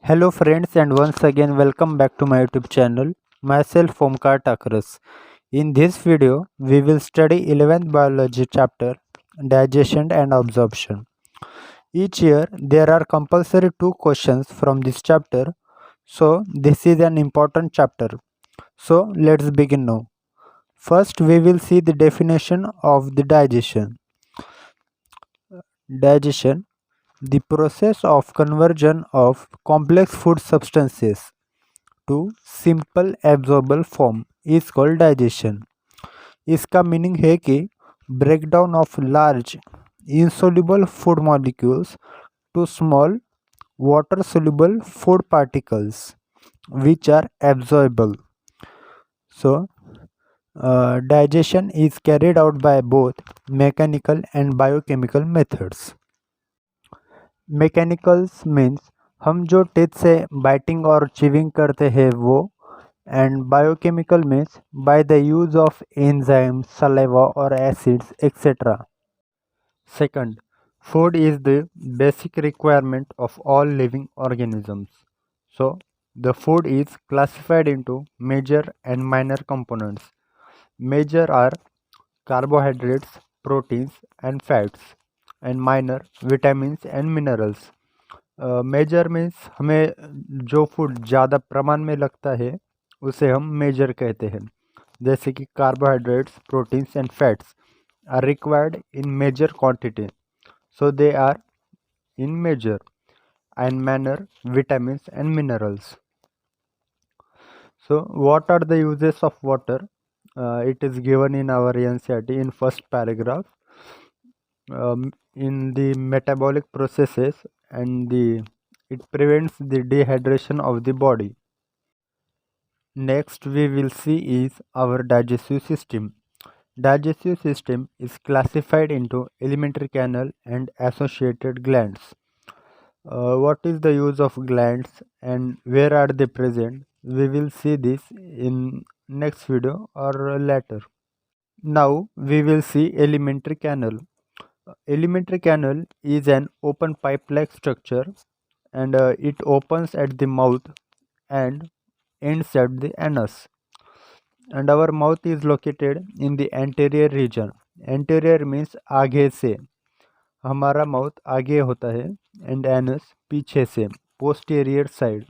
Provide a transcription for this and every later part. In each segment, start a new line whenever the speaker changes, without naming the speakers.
Hello friends, and once again welcome back to my YouTube channel. Myself Omkar Takras. In this video we will study 11th biology chapter, digestion and absorption. Each year there are compulsory two questions from this chapter, so this is an important chapter. So let's begin now. First we will see the definition of the digestion. Digestion, the process of conversion of complex food substances to simple absorbable form is called digestion. इसका meaning है कि breakdown of large insoluble food molecules to small water soluble food particles which are absorbable. So digestion is carried out by both mechanical and biochemical methods. Mechanicals means हम जो teeth से biting और chewing करते हैं वो, and biochemical means by the use of enzymes, saliva or acids, etc. Second, food is the basic requirement of all living organisms. So the food is classified into major and minor components. Major are carbohydrates, proteins and fats, and minor vitamins and minerals. Major means हमें जो food ज़्यादा प्रमाण में लगता है उसे हम major कहते हैं, जैसे कि carbohydrates, proteins and fats are required in major quantity, so they are in major, and minor vitamins and minerals. So what are the uses of water? It is given in our NCERT in first paragraph. In the metabolic processes and it prevents the dehydration of the body. Next we will see is our digestive system. Digestive system is classified into alimentary canal and associated glands. What is the use of glands and where are they present? We will see this in next video or later. Now we will see alimentary canal. Alimentary canal is an open pipe-like structure, and it opens at the mouth and ends at the anus. And our mouth is located in the anterior region. Anterior means आगे से, हमारा mouth आगे होता है, and anus पीछे से, posterior side.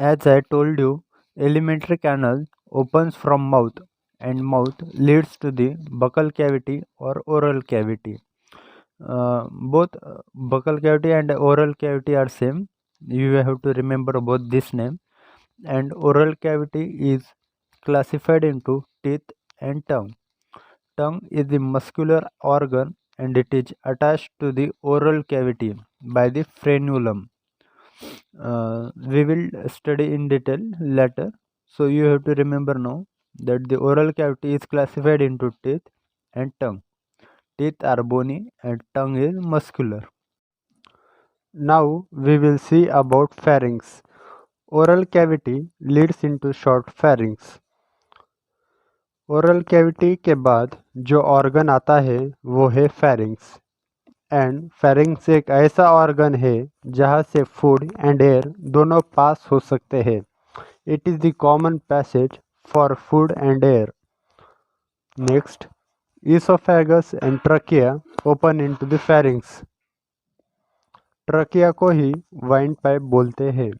As I told you, alimentary canal opens from mouth and mouth leads to the buccal cavity or oral cavity. Both buccal cavity and oral cavity are same. You have to remember both this name. And oral cavity is classified into teeth and tongue. Tongue is the muscular organ and it is attached to the oral cavity by the frenulum. We will study in detail later. So you have to remember now that the oral cavity is classified into teeth and tongue. Teeth are bony and tongue is muscular. Now we will see about pharynx. Oral cavity leads into short pharynx. Oral cavity के बाद जो organ आता है वो है pharynx. And pharynx एक ऐसा organ है जहाँ से फूड एंड एयर दोनों पास हो सकते हैं. It is the common passage for food and air. Next, oesophagus and trachea open into the pharynx. Trachea को ही वाइन पाइप बोलते हैं.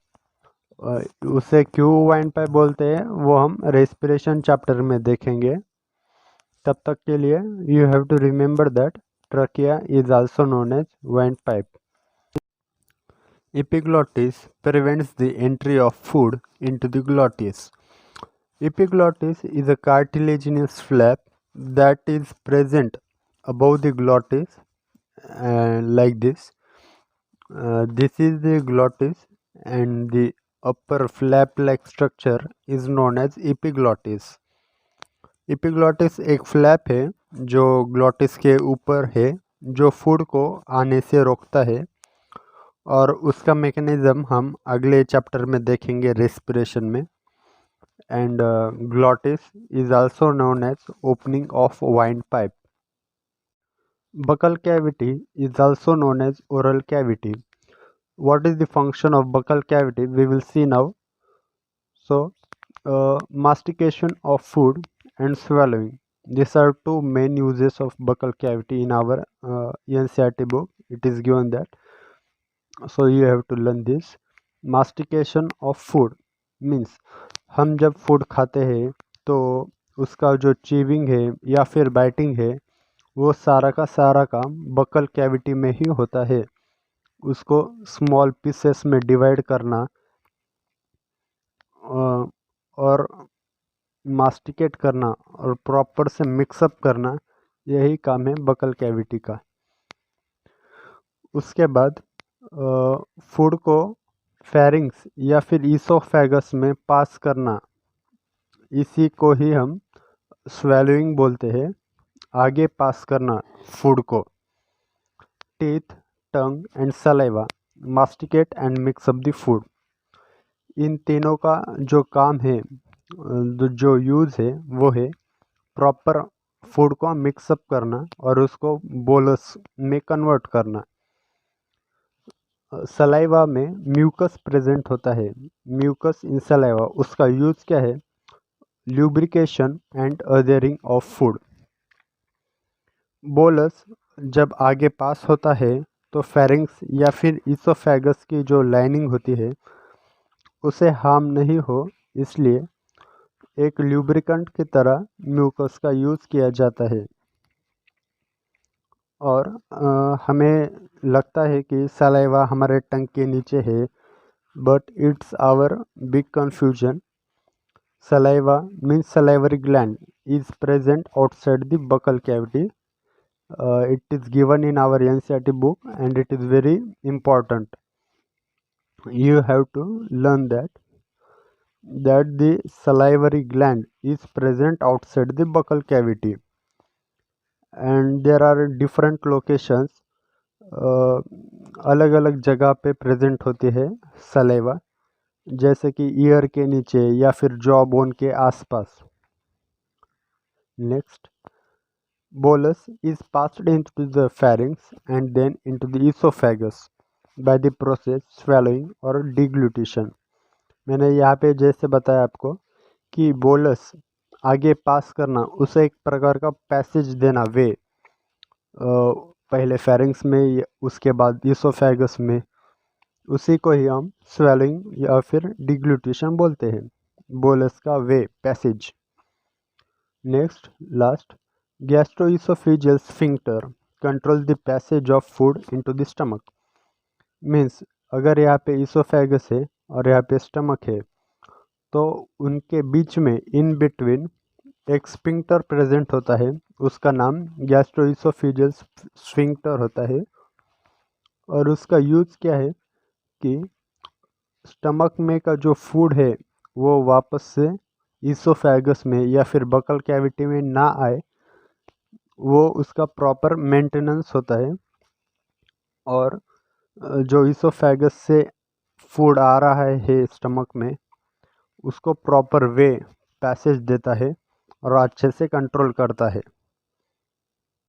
उसे क्यों वाइन पाइप बोलते हैं वो हम रेस्पिरेशन चैप्टर में देखेंगे. तब तक के लिए you have to remember that trachea is also known as windpipe. Epiglottis prevents the entry of food into the glottis. Epiglottis is a cartilaginous flap that is present above the glottis, like this. This is the glottis and the upper flap-like structure is known as epiglottis. Epiglottis एक flap है जो glottis के ऊपर है, जो food को आने से रोकता है, और उसका मैकेनिज्म हम अगले चैप्टर में देखेंगे रेस्पिरेशन में. And glottis is also known as opening of windpipe. Buccal cavity is also known as oral cavity.
What is the function of buccal cavity? We will see now. So, mastication of food and swallowing. These are two main uses of buccal cavity in our NCERT book. It is given that. So you have to learn this. Mastication of food means हम जब food खाते हैं तो उसका जो chewing है या फिर बाइटिंग है वो सारा का सारा काम बकल कैविटी में ही होता है। उसको स्मॉल पीसेस में डिवाइड करना और मास्टिकेट करना और प्रॉपर से मिक्सअप करना, यही काम है बकल कैविटी का। उसके बाद फूड को फेरिंग्स या फिर ईसोफेगस में पास करना, इसी को ही हम स्वेलोइंग बोलते हैं। आगे पास करना फूड को। Teeth, tongue and saliva masticate and mix up the food. इन तीनों का जो काम है, जो यूज़ है वो है प्रॉपर फूड को मिक्सअप करना और उसको बोलस में कन्वर्ट करना। सलाइवा में म्यूकस प्रेजेंट होता है। म्यूकस इन सलाइवा, उसका यूज़ क्या है? Lubrication and adhering of food. Bolus जब आगे पास होता है तो फेरिंग्स या फिर ईसोफेगस की जो लाइनिंग होती है उसे हार्म नहीं हो, इसलिए एक ल्यूब्रिकेंट की तरह म्यूकस का यूज़ किया जाता है। और हमें लगता है कि सलाइवा हमारे टंग के नीचे है, but it's our big confusion. Saliva means salivary gland is present outside the buccal cavity. It is given in our NCERT book and it is very important. You have to learn that the salivary gland is present outside the buccal cavity and there are different locations. अलग अलग जगह पे present होती है saliva, जैसे कि year के नीचे या फिर जॉ बोन के आसपास। Next, bolus is passed into the pharynx and then into the esophagus by the process swallowing और deglutition. मैंने यहाँ पे जैसे बताया आपको कि बोलस आगे पास करना, उसे एक प्रकार का पैसेज देना, वे पहले फेरिंग्स में उसके बाद ईसोफेगस में, उसी को ही हम स्वेलिंग या फिर डिग्लूटेशन बोलते हैं। बोलस का way, passage. Next, last, gastroesophageal sphincter control the passage of food into the stomach. Means अगर यहाँ पे ईसोफेगस है और यहाँ पे स्टमक है तो उनके बीच में इन बिटवीन एक स्फिंक्टर प्रेजेंट होता है, उसका नाम गैस्ट्रोइसोफेजियल स्फिंक्टर होता है। और उसका यूज़ क्या है कि स्टमक में का जो फूड है वो वापस से ईसोफेगस में या फिर बकल कैविटी में ना आए, वो उसका प्रॉपर मेंटेनेंस होता है। और जो ईसोफेगस से फूड आ रहा है स्टमक में, उसको प्रॉपर वे, पैसेज देता है और अच्छे से कंट्रोल करता है।